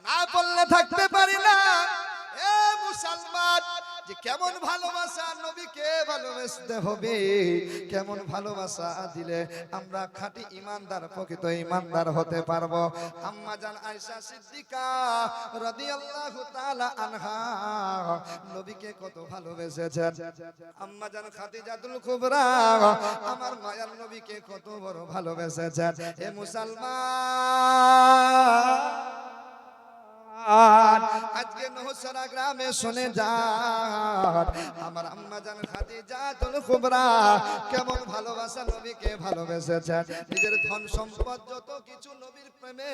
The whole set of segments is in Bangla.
না বললে থাকতে পারি না। এ মুসলমান, যে কেমন ভালোবাসা নবীকে ভালোবাসতে হবে, কেমন ভালোবাসা দিলে আমরা খাঁটি ঈমানদার, প্রকৃত ঈমানদার হতে পারবো। আম্মা জান আয়েশা সিদ্দিকা রাদিয়াল্লাহু তাআলা আনহা নবীকে কত ভালোবেসেছেন। আম্মা জান খাদিজাতুল কুবরা আমার মায়ার নবীকে কত বড় ভালোবেসেছেন। এ মুসলমান, আজকে নহসরা গ্রামে শুনে যান আমার আম্মা জান খাদিজাতুল কুবরা কেমন ভালোবাসা নবীকে ভালোবেসেছেন। নিজের ধন সম্পদ যত কিছু নবীর প্রেমে,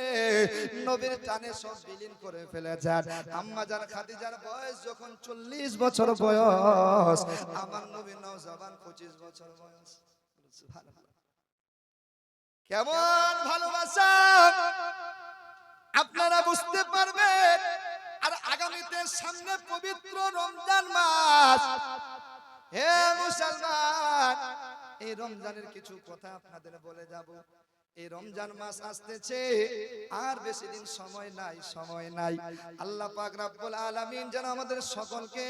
নবীর টানে সব বিলীন করে ফেলেছেন। আম্মা জান খাদিজার বয়স যখন 40 বছর বয়স, আমার নবী নওজওয়ান 25 বছর বয়স। সুবহানাল্লাহ, কেমন ভালোবাসা আপনারা বুঝতে পারবেন। আর আগামীতে সামনে পবিত্র রমজান মাস। হে মুসলমান, এই রমজানের কিছু কথা আপনাদের বলে যাব। এই রমজান মাস আসতেছে, আর বেশি দিন সময় নাই, সময় নাই। আল্লাহ পাক রব্বুল আলামিন যেন আমাদের সকলকে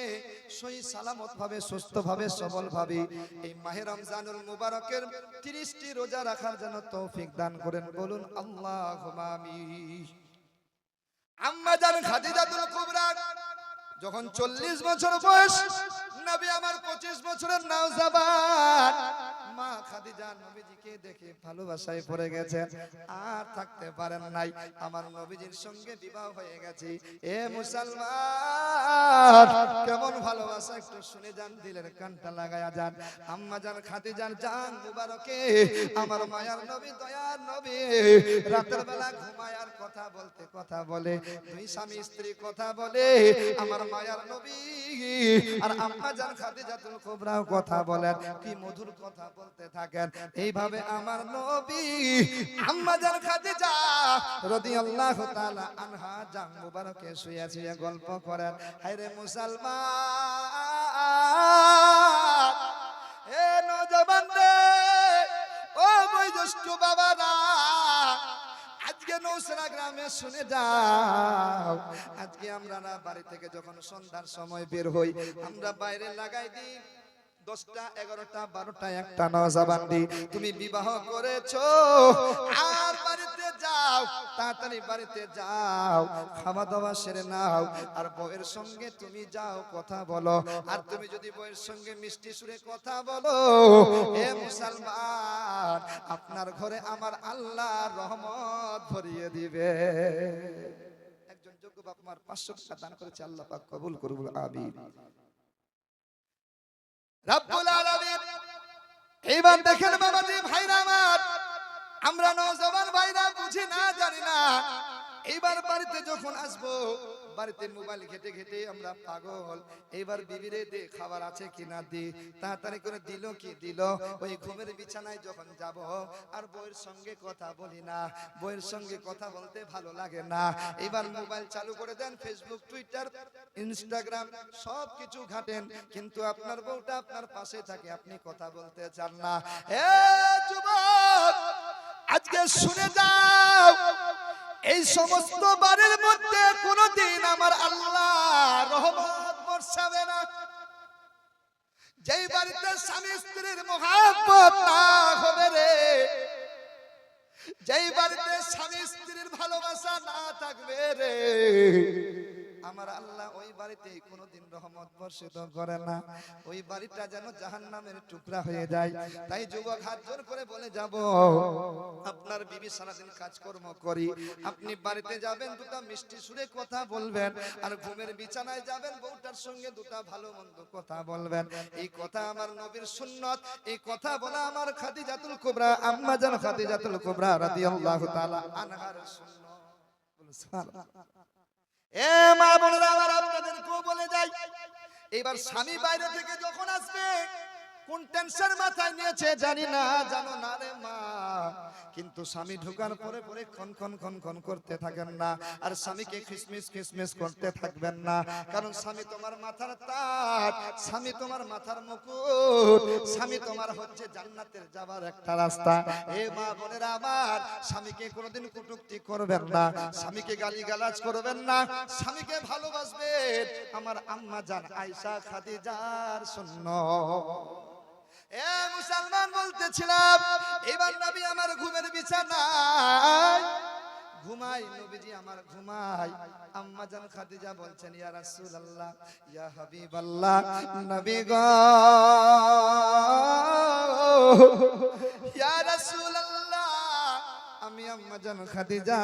সহি সালামত ভাবে, সুস্থ ভাবে, সবল ভাবে এই মাহে রমজানুল মুবারকের 30টি রোজা রাখার জন্য তৌফিক দান করেন। বলুন আল্লাহুম্মা আমিন। আম্মা জান খাদিজাতুল কুবরা যখন 40 বছর বয়স, নবী আমার 25 বছরের নওজওয়ান। মা খাদিজা নবীজিকে দেখে ভালোবাসায় পড়ে গেছেন, আর থাকতে পারেন নাই। আমার নবীজির সঙ্গে বিবাহ হয়ে গেছে। এ মুসলমান, কেমন ভালোবাসা একটু শুনে যান, দিলের কানটা লাগায়া যান। আম্মা জান খাদিজার জান মুবারকে আমার মায়ার নবী, দয়ার নবী রাতের বেলা ঘুমায় আর কথা বলতে, কথা বলে। দুই স্বামী স্ত্রী কথা বলে, আমার মায়ার নবী আর আম্মা জান খাদিজাতুল কুবরাও কথা বলেন। কি মধুর কথা বলতে থাকেন। এইভাবে আমার নবী আম্মা জান খাদিজা রাদিয়াল্লাহু তাআলা আনহা জান মুবারকে শুয়ে শুয়ে গল্প করেন। হায়রে মুসলমান, এ নওজওয়ান রে, ও বয়োজ্যেষ্ঠ বাবারা, আজকে নওসরা গ্রামে শুনে যাও। আজকে আমরা বাড়ি থেকে যখন সন্ধ্যার সময় বের হই, আমরা বাইরে লাগাই দিই 10টা 11টা 12টা একটা নওজওয়ান দি, তুমি বিবাহ করেছো আর বাড়িতে যাও, তাড়াতাড়ি বাড়িতে যাও, খাওয়া দাওয়া সেরে নাও, আর বউয়ের সঙ্গে তুমি যাও কথা বলো। আর তুমি যদি বউয়ের সঙ্গে মিষ্টি সুরে কথা বলো, হে মুসলমান, আপনার ঘরে আমার আল্লাহ রহমত ভরিয়ে দিবে। একজন যোগ্য বাপ মার 500 টাকা দান করেছে, আল্লাহ পাক কবুল করুন, আমিন। রব্বুল আলামিন, এইবার দেখেন বাবাজি ভাইরা আমার, আমরা নওজওয়ান ভাইরা বুঝি না, জানি না। এইবার বাড়িতে যখন আসবো, বাড়িতে মোবাইল ঘেটে ঘেটে আমরা পাগল। এইবার বিবিরে দে খাবার আছে কিনা দি, তাড়াতাড়ি করে দিল কি দিল। ওই ঘুমের বিছানায় যখন যাব, আর বউয়ের সঙ্গে কথা বলি না, বউয়ের সঙ্গে কথা বলতে ভালো লাগে না। এইবার মোবাইল চালু করে দেন, ফেসবুক, টুইটার, ইনস্টাগ্রাম সব কিছু ঘাটেন, কিন্তু আপনার বউটা আপনার পাশে থাকে, আপনি কথা বলতে চান না। এ যুবক, আজকে শুনে যাও, এই সমস্ত বাড়ির মধ্যে কোনদিন আমার আল্লাহ রহমত বর্ষাবে না। যেই বাড়িতে স্বামী স্ত্রীর মহব্বত না হবে রে, যেই বাড়িতে স্বামী স্ত্রীর ভালোবাসা না থাকবে রে, আমার আল্লাহ ওই বাড়িতে কোনোদিন রহমত বর্ষিত করে না। ওই বাড়িটা যেন জাহান্নামের টুকরা হয়ে যায়। তাই যুবক, হাত জোর করে বলে যাব, আপনার বিবি সারাদিন কাজকর্ম করি, আপনি বাড়িতে যাবেন, দুটা মিষ্টি সুরে কথা বলবেন, আর ঘুমের বিছানায় যাবেন, বউটার সঙ্গে দুটা ভালো মন্দ কথা বলবেন। এই কথা আমার নবীর সুন্নত, এই কথা বলা আমার খাদিজাতুল কুবরা, আম্মা জান খাদিজাতুল কুবরা রাদিয়াল্লাহু তাআলা আনহার সুন্নত। বলুন সুবহানাল্লাহ। এ মা বোনেরা আমার, আপনাদেরকেও বলে যাই, এবার স্বামী বাইরে থেকে যখন আসবে, কোন টেনশন মাথায় নিয়েছে জানি না, জানো না রে মা। কিন্তু স্বামী ঢোকার পরে পরে খন খন খন খন করতে থাকেন না, আর স্বামীকে খিসমিস খিসমিস করতে থাকবেন না। কারণ স্বামী তোমার মাথার তাজ, স্বামী তোমার মাথার মুকুট, স্বামী তোমার হচ্ছে জান্নাতের যাবার একটা রাস্তা। এ মা বোনেরা আমার, স্বামীকে কোনোদিন কটূক্তি করবেন না, স্বামীকে গালিগালাজ করবেন না, স্বামীকে ভালোবাসবেন। আমার আম্মা জান আয়েশা খাদিজার সুন্নাত। এ মুসলমান বলতেছিলাম, এবার নবী আমার ঘুমের বিছানায় ঘুমাই, নবীজি আমার ঘুমাই। আম্মা জান খাদিজা বলছেন, ইয়া রাসূলুল্লাহ, ইয়া হাবিবাল্লাহ, নবী গো, ইয়া রাসূলুল্লাহ, আমি আম্মা জান খাদিজা,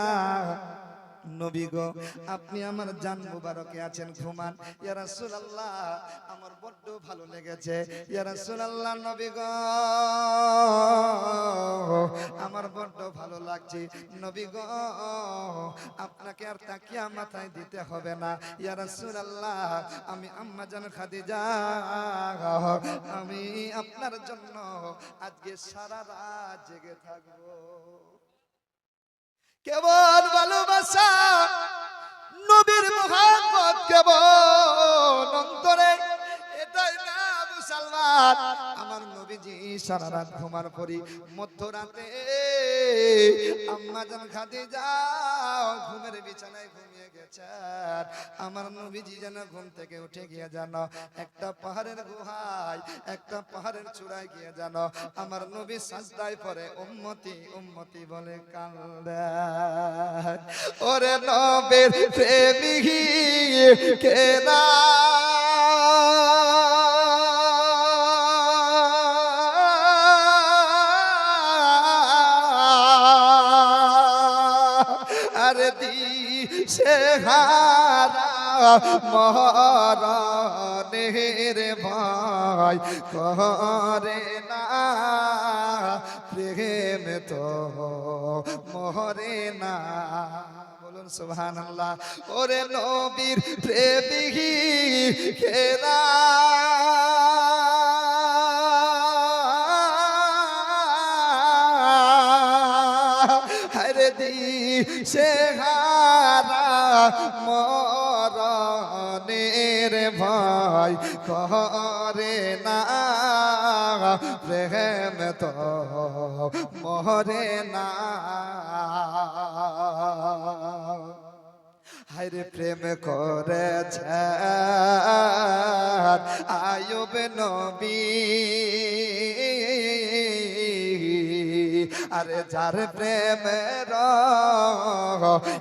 নবী গো, আপনি আমার জান মুবারকে আছেন, ঘুমান। ইয়া রাসূলুল্লাহ, আমার বড্ড ভালো লেগেছে। ইয়া রাসূলুল্লাহ, নবী গো, আমার বড্ড ভালো লাগছে। নবী গো, আপনাকে আর তাকিয়া মাথায় দিতে হবে না। ইয়া রাসূলুল্লাহ, আমি আম্মা জান খাদিজা, আমি আপনার জন্য আজকে সারা রাত জেগে থাকবো। কেবল ভালোবাসা, নবীর মুহাব্বত কেবল অন্তরে, এটাই না মুসলমান। আমার নবীজি সারা রাত ঘুমার পরি মধ্যরাতে আম্মা জান খাদিজা ঘুমের বিছানায় ঘুমিয়ে গেছেন। আমার নবীজি যেন ঘুম থেকে উঠে গিয়ে যেন একটা পাহাড়ের গুহায়, একটা পাহাড়ের চূড়ায় গিয়ে যেন আমার নবী সাজদায় পড়ে উম্মতি উম্মতি বলে কান্দে। ওরে নবীর প্রেমিক কেনা, আরে দিশে হারা মরণের ভয় করে না, প্রেম তো মরে না। বলুন সুবহানাল্লাহ। ওরে নবীর প্রেমিকেরা হরে দিশে হারা মরণের ভয় করে না, প্রেম তো মরে না। হায়রে প্রেম করেছে আয়ুব নবী, আরে যার প্রেমের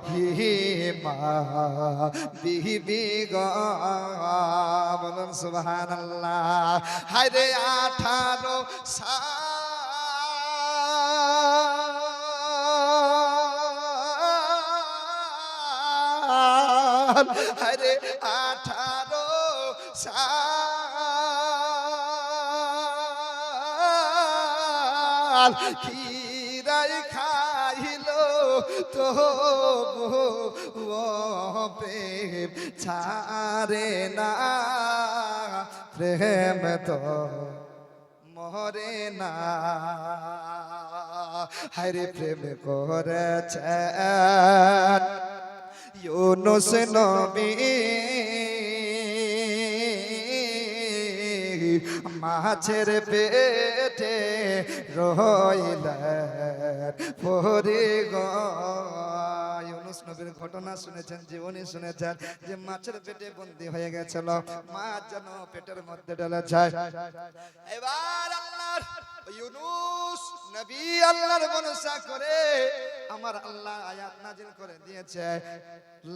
হিমা বিবি গো, বলুন সুবহানাল্লাহ। হায়রে 18 সাল, আরে 18 সাল খিরাই খাইলো তো প্রেম ছাড়ে না, প্রেম তো মরে না। হায়রে প্রেম করেছেন ইউনুস নবী, মাছের পেটে রইলেন পড়ে গো। ইউনুস নবীর ঘটনা শুনেছেন, জীবনী শুনেছেন, যে মাছের পেটে বন্দী হয়ে গেছিল, মাছ যেন পেটের মধ্যে ঢেলে যায়। এবার আল্লাহর ইউনুস নবী আল্লাহর ভরসা করে আমার আল্লাহ আয়াত নাযিল করে দিয়েছে,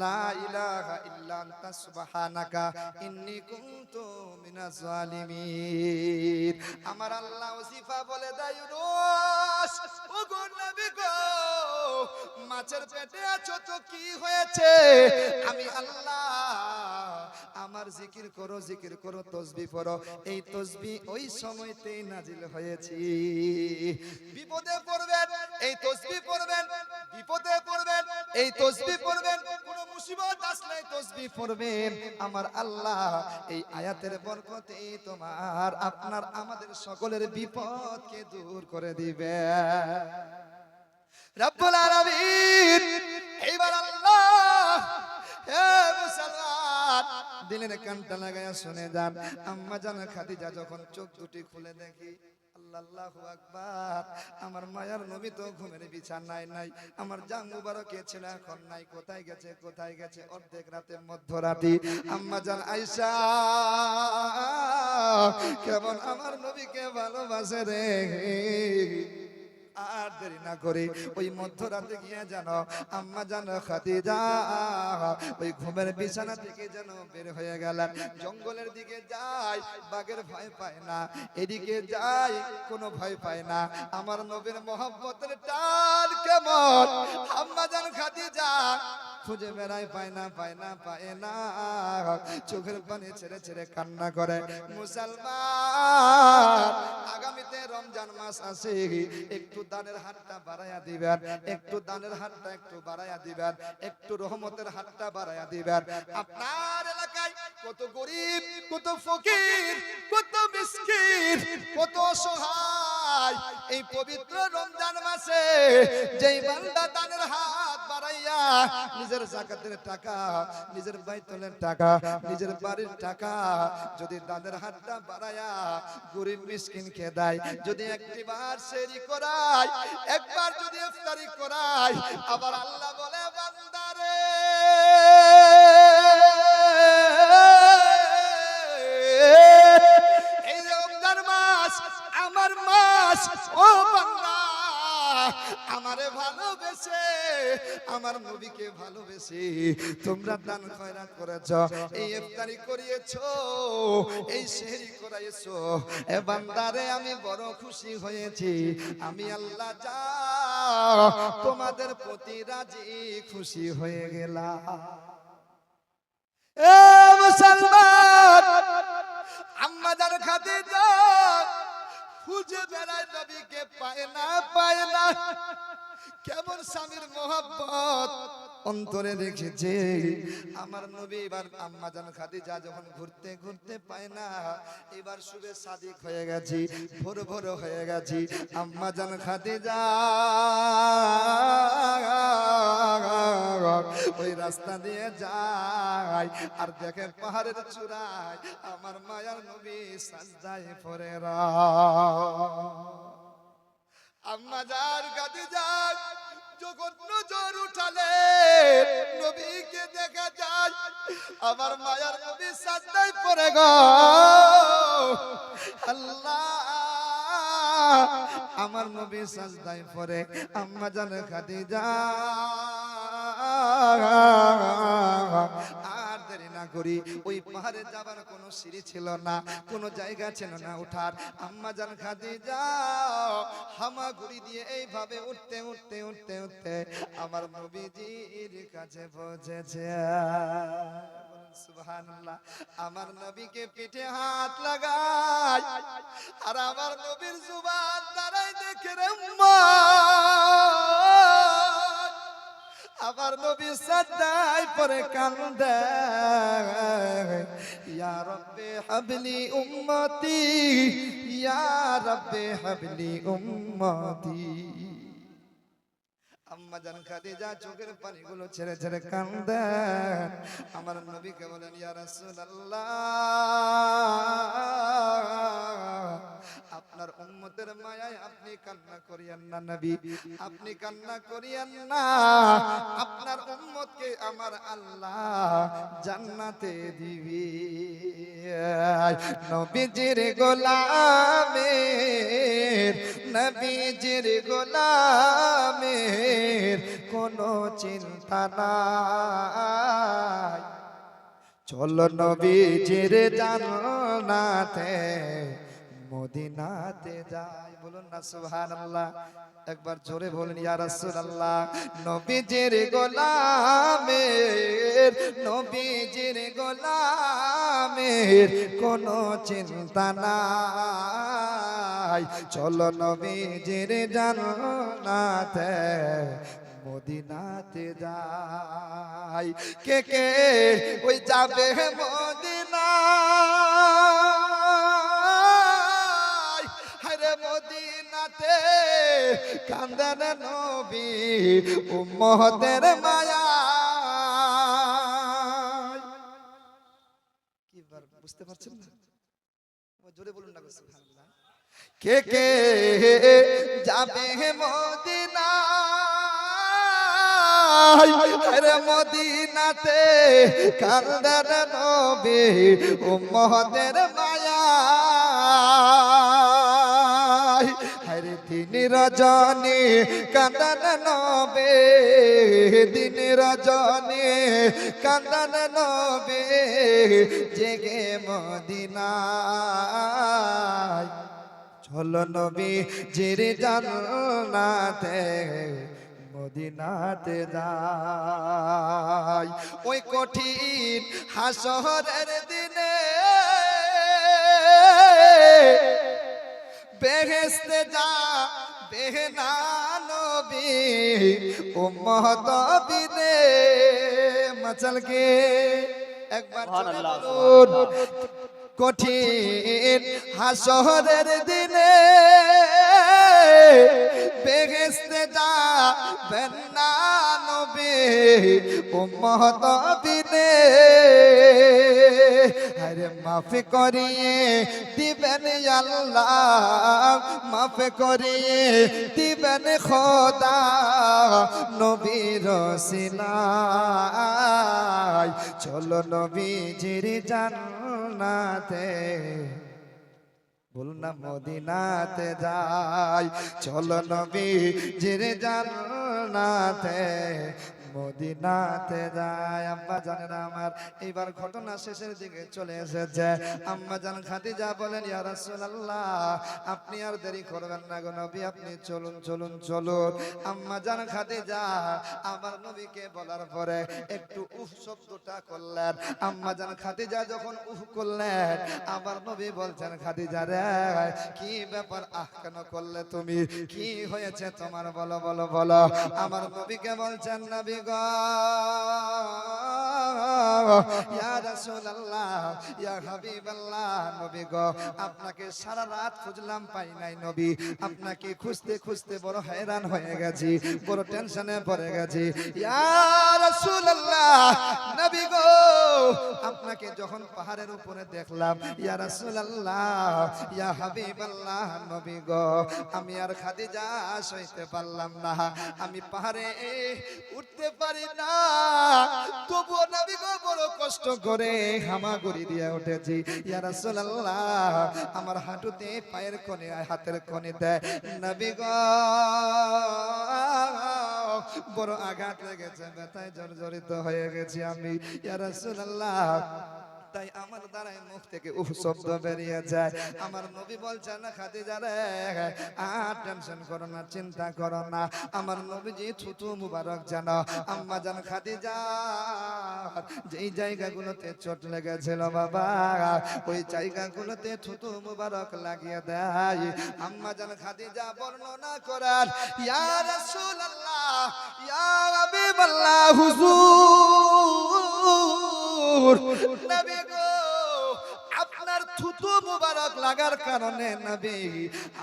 লা ইলাহা ইল্লা আনতা সুবহানাকা ইন্নী কুনতু মিনাজ জালিমিন। আমার আল্লাহ ওসিফা বলে দেয়, ইউনুস ওগো নবী গো, মাছের পেটে আছো তো কি হয়েছে? আমি আল্লাহ, আমার জিকির করো, জিকির করো, তাসবিহ পড়ো। এই তাসবিহ ওই সময়তেই নাজিল হয়েছে। বিপদে পড়বেন এই তাসবিহ পড়বেন, বিপদে পড়বেন এই তাসবিহ পড়বেন, কোন মুসিবত আসলে তাসবিহ পড়বেন, আমার আল্লাহ এই আয়াতের বরকতে তোমার আপনার আমাদের সকলের বিপদকে দূর করে দিবে রব্বুল আলামিন। এইবার আল্লাহ, হে মুসলমান, দিলের কানটা লাগায়া শুনে যান। আম্মা জান খাদিজা যখন চোখ দুটি খুলে দেখি, আল্লাহু আকবার, আমার মায়ার নবী তো ঘুমের বিছানায় নাই, আমার জান মুবারকে ছিল এখন নাই, কোথায় গেছে কোথায় গেছে? অর্ধেক রাতে মধ্যরাতে আম্মা জান আয়েশা কেমন আমার নবীকে ভালোবাসে রে। আর দেরি না করে ওই মধ্যরাতে গিয়ে যেন আম্মা জান খাদিজা ওই ঘুমের বিছানা থেকে যেন বের হয়ে গেলেন। জঙ্গলের দিকে যায়, বাঘের ভয় পায় না, এদিকে যায় কোনো ভয় পায় না। আমার নবীর মহব্বতের টান কেমন আম্মা জান খাদিজা খুঁজে বেড়ায়, পায় না পায় না পায় না, চোখের পানি ছেড়ে ছেড়ে কান্না করে। মুসলমান, আগামীতে রমজান মাস আসে, একটু দানের হাতটা বাড়াইয়া দিবেন, একটু দানের হাতটা একটু বাড়াইয়া দিবেন, একটু রহমতের হাতটা বাড়াইয়া দিবেন। আপনার এলাকায় কত গরিব, কত ফকির, কত মিসকিন, কত অসহায়, এই পবিত্র রমজান মাসে যেই বান্দা দানের হাত বাড়াইয়া নিজের যাকাতের টাকা, নিজের বাইতুলের টাকা, নিজের বাড়ির টাকা যদি দানের হাতটা বাড়াইয়া গরিব মিসকিনকে দেয়, যদি একটিবার সেহরি করায়, একবার যদি ইফতারি করায়, আবার আল্লাহ বলে বান্দারে এই রমজান মাস আমার মাস, ও বান্দা আমারে ভালোবেসে, আমার নবীকে ভালোবেসে তোমরা দান খয়রাত করেছো, এই ইফতারি করিয়েছো, এই সেহরি করাইছো, এ বান্দারে আমি বড় খুশি হয়েছি, আমি আল্লাহ যা তোমাদের প্রতি রাজি খুশি হয়ে গেলাম। এ মুসলমান, আম্মা জান খাদিজা খুঁজে বেড়ায়, নবীকে পায় না পায় না। কেমন স্বামীর মহব্বত অন্তরে রেখেছে আমার নবী। এবার আম্মা জান খাদিজা যখন ঘুরতে ঘুরতে পায় না, এবার শুভে সাদিক হয়ে গেছি, ভোর ভোর হয়ে গেছি। আম্মা জান খাদিজা ওই রাস্তা দিয়ে যায় আর দেখে পাহাড়ের চূড়ায় আমার মায়ার নবী সাজদায় পড়ে আম্মা জান খাদিজা যখন নজর উঠালে নবীকে দেখা যায়, আমার মায়ার নবী সাজদায় পড়ে গো। আল্লাহ, আমার নবী সাজদায় পড়ে, আম্মা জান খাদিজা আর দেরি না করি, ওই পাহাড়ে যাবার কোনো সিঁড়ি ছিল না, কোনো জায়গা ছিল না উঠার। আম্মা জান খাদিজা হামাগুড়ি দিয়ে এইভাবে উঠতে উঠতে উঠতে উঠতে আমার নবীজির কাছে পৌঁছেছে। সুবহানাল্লাহ, আমার নবীকে পিঠে হাত লাগায় আর আমার নবীর জুবান দাঁড়ায় দেখে রে মা, আমার নবী সাজদায় পড়ে কান্দে, ইয়া রব্বে হাবলি উম্মতি, ইয়া রব্বে হাবলি উম্মতি। আম্মা জান খাদিজা চোখের পানিগুলো ছেড়ে ছেড়ে কান্দেন। আমার নবীকে বলেন, ইয়া রাসূলুল্লাহ, আপনার উম্মতের মায়ায় আপনি কান্না করিয়েন না নবী, আপনি কান্না করিয়েন না, আপনার উম্মতকে আমার আল্লাহ জান্নাতে দিবে। নবীজির গোলামের, নবীজির গোলামের কোনো চিন্তা নাই, চলো নবীজির জান্নাতে মদিনাতে যাই। বলুন না সুবহানাল্লাহ, একবার জোরে বলেন ইয়া রাসূলুল্লাহ। নবীজির গোলামের, নবীজির গোলামের কোনো চিন্তা নাই, চলো নবীজির জান্নাতে মদিনাতে যাই। কে কে ওই যাবে মদিনায়, হায়রে মদিনাতে কান্দেন নবী উম্মতের মায়া। কি বুঝতে পারছেন না? জোরে বলুন না সুবহানাল্লাহ। কে কে যাবে মদিনায়, আরে মদিনাতে কান্দেন নবী উম্মতের মায়া। হরে দিন রজনী কান্দন নবী, দিন রজনী কান্দন নবী জেগে মদিনায়। চলো নবী জির জান্নাতে মদিনাতে যাই। ওই কঠিন হাসরের দিনে বেহেশতে যা বেহনা নবী উম্মত বিনে। মচল কে একবার বলুন। কঠিন হাসরের দিনে বেহেশতে যা বেহনা নবী উম্মত বিনে। আরে মাফ করিয়ে দিবেন আল্লাহ, মাফ করিয়ে দিবেন খোদা নবীর সিনায়। চলো নবীজির জান্নাতে, বলুন না মদিনাতে যাই। চলো নবীজির জান্নাতে মদিনাতে যায়। আম্মা জানেন আমার এইবার ঘটনা শেষের দিকে চলে এসেছে। আম্মা জান খাদিজা বলেন, ইয়া রাসূলুল্লাহ আপনি আর দেরি করবেন না গো নবী, আপনি চলুন চলুন চলুন। আম্মা জান খাদিজা আমার নবীকে বলার পরে একটু উহ শব্দটা করলেন। আম্মা জান খাদিজা যখন উহ করলেন, আমার নবী বলছেন, খাদিজা রে কি ব্যাপার, আহ কেন করলে তুমি, কি হয়েছে তোমার, বলো বলো বলো। আমার নবীকে বলছেন, নবী গো, ইয়া রাসূলুল্লাহ ইয়া হাবিবাল্লাহ, নবী গো আপনাকে সারা রাত খুঁজলাম পাই নাই নবী, আপনাকে খুঁজতে খুঁজতে বড় হয়রান হয়ে গেছি, বড় টেনশনে পড়ে গেছি। ইয়া রাসূলুল্লাহ নবী গো আপনাকে যখন পাহাড়ের উপরে দেখলাম, ইয়া রাসূলুল্লাহ ইয়া হাবিবাল্লাহ, নবী গো আমি আর খাদিজা সইতে পারলাম না, আমি পাহাড়ে উঠতে পারি না, তবুও নবী গো বড় কষ্ট করে হামাগুড়ি দিয়ে উঠেছি। ইয়া রাসূলুল্লাহ আমার হাঁটুতে পায়ের কোণে হাতের কোণেতে নবী গো বড় আঘাত লেগেছে, ব্যথায় জর্জরিত হয়ে গেছি আমি। ইয়া রাসূলুল্লাহ তাই আমার দ্বারাই মুখ থেকে উফ শব্দ বেরিয়ে যায়। আমার নবী বলছেন, না খাদিজা রে আর টেনশন করো না, চিন্তা করো না। আমার নবীজি থুতু মুবারক জানো আম্মা জান খাদিজা যেই জায়গাগুলোতে চোট লেগেছিল বাবা, ওই জায়গাগুলোতে থুতু মুবারক লাগিয়ে দেয়। আম্মা জান খাদিজা বর্ণনা করেন, ইয়া রাসূলুল্লাহ ইয়া হাবিবাল্লাহ হুজুর নবী গো আপনার থুতু মুবারক লাগার কারণে নবী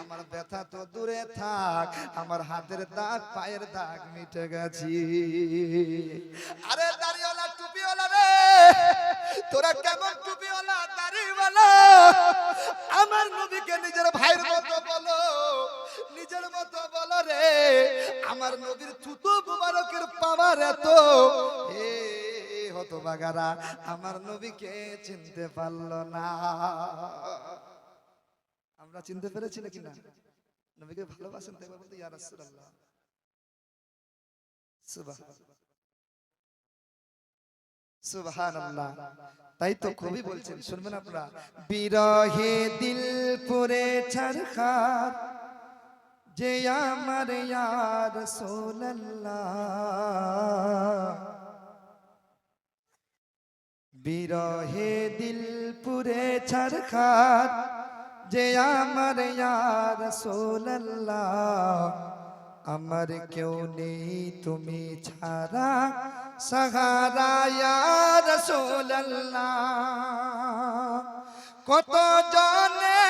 আমার ব্যথা তো দূরে থাক, আমার হাতের দাগ পায়ের দাগ মিটে গেছে। আরে দাড়িওয়ালা টুপিওয়ালা রে, তোরা কেমন টুপিওয়ালা দাড়িওয়ালা, আমার নবীকে নিজের ভাইয়ের মতো বলো, নিজের মতো বলো রে। আমার নবীর থুতু মুবারকের পাওয়ার এত হতভাগারা আমার নবীকে চিনতে পারলো না। আমরা চিনতে পেরেছি নাকি না? নবীকে ভালোবাসেন তাই বলতে ইয়া রাসূলুল্লাহ সুবহানাল্লাহ। তাই তো কবি বলছেন, শুনবেন আপনারা, বিরহে দিল পুরে ছারখার যে আমার ইয়া রাসূলুল্লাহ, বিরহে দিল পুরে ছারখার যে আমার ইয়া রাসূলুল্লাহ, আমার কেউ নেই তুমি ছাড়া সাহারা ইয়া রাসূলুল্লাহ কত জনে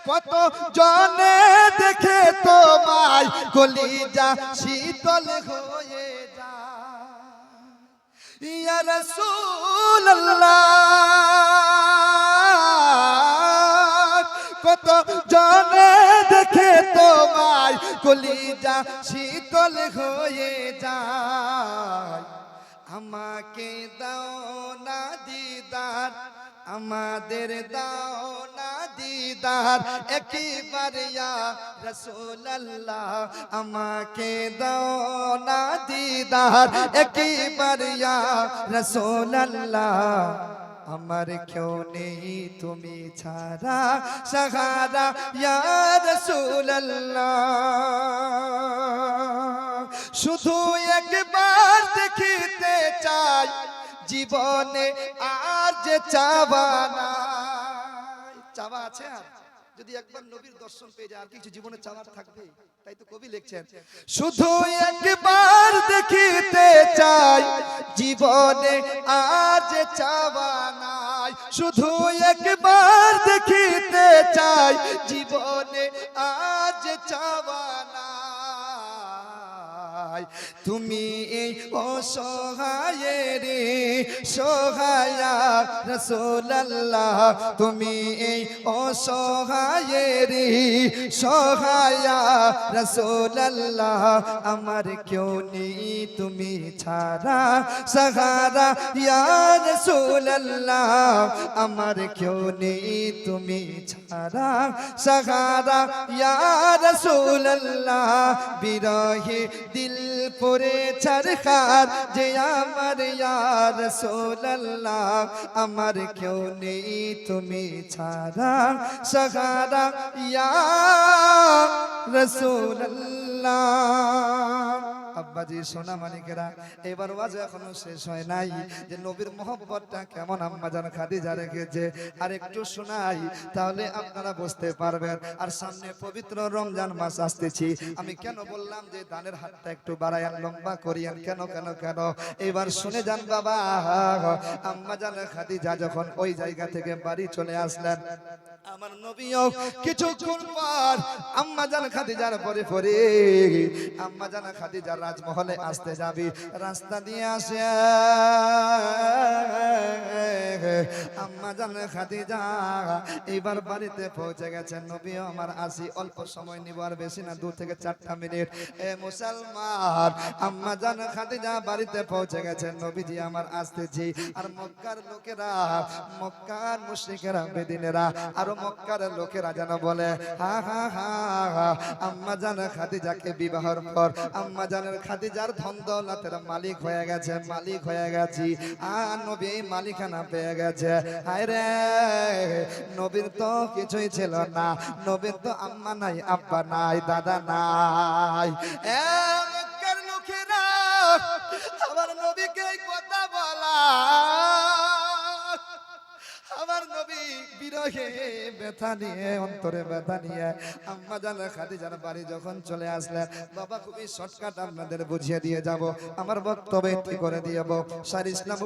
কত জনে দেখে তোমায় কলিজা শীতল হয়ে যায় ইয়া রাসূলুল্লাহ কত জনে দেখে তোমায় কলিজা শীতল হয়ে যায় আমাকে দাও না দিদার আমাদের দাও না দিদার একবার ইয়া রাসূলুল্লাহ আমাকে দাও না দিদার একবার ইয়া রাসূলুল্লাহ আমার কেউ নেই তুমি ছাড়া সাহারা ইয়া রাসূলুল্লাহ শুধু একবার দেখিতে চাই জীবনে আর যে চাওয়া নাই চাওয়া আছে আর যদি একবার নবীর দর্শন পেয়ে যায় আর কিছু জীবনে চাওয়ার থাকবে তাই তো কবি লিখছেন শুধু একবার দেখিতে চাই জীবনে আর যে চাওয়া নাই শুধু একবার দেখিতে চাই জীবনে আর যে চাওয়া নাই তুমি এই অসহায়ের সহায়া রাসূলুল্লাহ তুমি এই অসহায়ের সহায়া রাসূলুল্লাহ আমার কেউ নেই তুমি ছাড়া সাহারা ইয়া রাসূলুল্লাহ আমার কেউ নেই তুমি ছাড়া সাহারা ইয়া রাসূলুল্লাহ বিরহে দিল পরে চরখার যে আমার ইয়া রাসূলুল্লাহ আমার কেউ নেই তুমি ছাড়া সাহারা ইয়া রাসূলুল্লাহ আব্বাজি সোনা মানিকেরা এবার ওয়াজ এখনো শেষ হয় নাই যে নবীর মহব্বতটা কেমন আম্মাজান খাদিজা রেখেছে আর একটু শোনাই তাহলে আপনারা বুঝতে পারবেন আর সামনে পবিত্র রমজান মাস আসতেছি আমি কেন বললাম যে দানের হাতটা একটু বাড়ায়ান লম্বা করিয়ান কেন কেন কেন এবার শুনে যান বাবা আম্মাজান খাদিজা যখন ওই জায়গা থেকে বাড়ি চলে আসলেন আমার নবীও কিছুক্ষণ পর আম্মাজান খাদিজার পরে পরে আম্মাজান খাদিজার রাজমহলে আসতে যাবি রাস্তা দিয়ে আসে আম্মাজান খাদিজা এবার বাড়িতে পৌঁছে গেছেন নবীও আমার আসি অল্প সময় নিব আর বেশি না 2 থেকে 4টা মিনিট এ মুসলমান আম্মাজান খাদিজা বাড়িতে পৌঁছে গেছেন নবীজি আমার আসতেছি আর মক্কার লোকেরা মক্কার মুশরিকেরা বেদিনেরা আর মক্কার লোকেরা যেন বলে হা হা হা আম্মাজান খাদিজাকে বিবাহের পর আম্মাজানের খাদিজার ধন দৌলতের মালিক হয়ে গেছে মালিক হয়ে গেছি আর নবী মালিকানা পেয়ে গেছে হায় রে নবীর তো কিছুই ছিল না নবীর তো আম্মা নাই আব্বা নাই দাদা নাই এ মক্কার লোকেরা আমার নবীকে কথা বলা আমার নবী বিরহে ব্যথা নিয়ে অন্তরে ব্যথা নিয়ে আম্মাজান খাদিজার বাড়ি যখন চলে আসলেন বাবা খুবই শর্টকাট আপনাদের বুঝিয়ে দিয়ে যাব আমার বক্তব্য একটু করে দিয়েব সার ইসলাম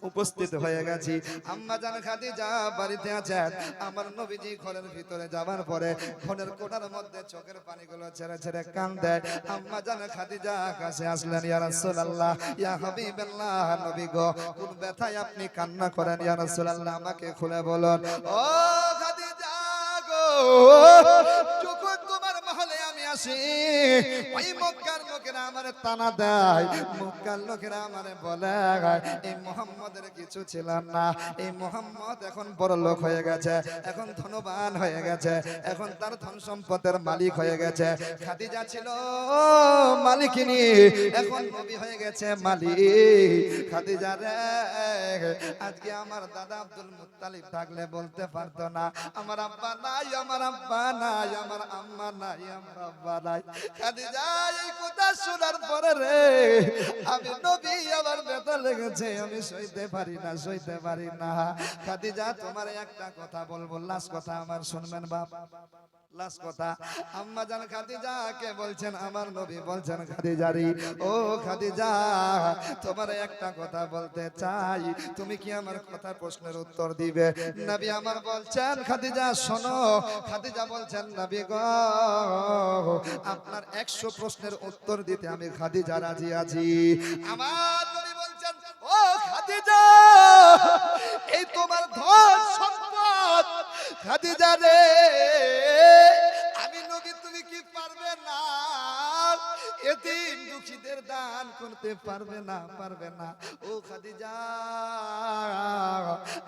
উপস্থিত হয়ে গেছি আম্মাজান খাদিজা বাড়িতে আছেন আমার নবীজি ঘরের ভিতরে যাবার পরে ঘরের কোণার মধ্যে চোখের পানিগুলো ছেড়ে ছেড়ে কাঁদে আম্মাজান খাদিজা কাছে আসলেন ইয়া রাসূলুল্লাহ ইয়া হাবিবাল্লাহ নবী গো কোন ব্যথায় আপনি কান্না করেন ইয়া রাসূলুল্লাহ আমাকে খুলে বলুন ও খাদিজা গো যখন তোমার মহলে আমি আসি ওই মক্কার লোকেরা আমারে তানা দেয় মক্কার লোকেরা আমারে বলে এই মুহাম্মদের কিছু ছিল না এই মুহাম্মদ এখন বড় লোক হয়ে গেছে এখন ধনবান হয়ে গেছে এখন তার ধন সম্পদের মালিক হয়ে গেছে খাদিজা ছিল মালিকিনী এখন নবী হয়ে গেছে মালিক খাদিজা রে আজকে আমার দাদা আব্দুল মুত্তালিব থাকলে বলতে পারতো না আমার আব্বা নাই আমার আব্বা নাই আমার আম্মা নাই আমার আব্বা নাই। খাদিজা এই কথা শোনার পরে রে আমি নবী আমার ব্যথা লেগেছে, আমি সইতে পারি না, সইতে পারি না। খাদিজা তোমার একটা কথা বলবো, লাস্ট কথা আমার শুনবেন বাপ, লাস্ট কথা। আম্মা জান খাদিজাকে বলছেন, আমার নবী বলছেন খাদিজারি, ও খাদিজা তোমার একটা কথা বলতে চাই, তুমি কি আমার কথা প্রশ্নের উত্তর দিবে? নবী আমার বলছেন খাদিজা শোনো। খাদিজা বলছেন নবী গো আপনার 100 প্রশ্নের উত্তর দিতে আমি খাদিজা রাজি আছি। আমার নবী বলছেন ও খাদিজা এই তোমার ধন সম্পদ খাদিজা রে, আমি নবী তুমি কি পারবে না এতিম দুঃখীদের দান করতে পারবে না, পারবে না? ও খাদিজা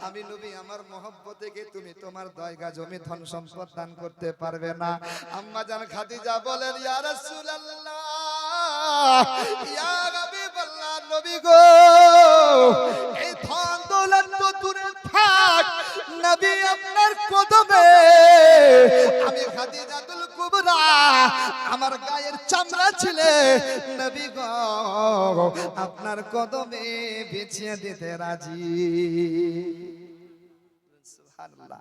আমি নবী আমার মহব্বত থেকে তুমি তোমার 10 গা জমি ধন সম্পদ দান করতে পারবে না? আম্মা জান খাদিজা বলেন ইয়া রাসূলুল্লাহ ইয়া হাবিবাল্লাহ নবী গো এই ধন দৌলত তো দূরে থাক, নবী আপনার কদমে আমি খাদিজাতুল কুবরা আমার গায়ের চামড়া ছিলে নবী গো আপনার কদমে বিছিয়ে দিতে রাজি। সুবহানাল্লাহ।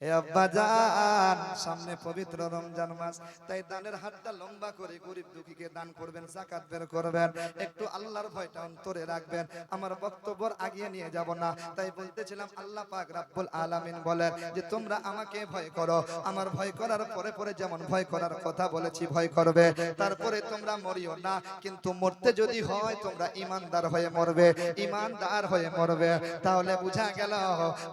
হে আব্বাজান সামনে পবিত্র রমজান মাস, তাই দানের হাতটা লম্বা করে গরিব দুঃখীকে দান করবেন, যাকাত বের করবেন, একটু আল্লাহর ভয়টা অন্তরে রাখবেন। আমার বক্তব্য আগিয়ে নিয়ে যাব না, তাই বলতেছিলাম আল্লাহ পাক রব্বুল আলামিন বলেন যে তোমরা আমাকে ভয় করো, আমার ভয় করার পরে পরে যেমন ভয় করার কথা বলেছি ভয় করবে, তারপরে তোমরা মরিও না, কিন্তু মরতে যদি হয় তোমরা ইমানদার হয়ে মরবে, ইমানদার হয়ে মরবে। তাহলে বুঝা গেল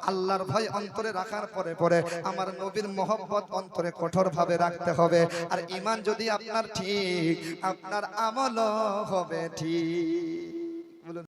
আল্লাহর ভয় অন্তরে রাখার পরে পরে আমার নবীর মহব্বত অন্তরে কঠোর ভাবে রাখতে হবে। আর ঈমান যদি আপনার ঠিক, আপনার আমলও হবে ঠিক।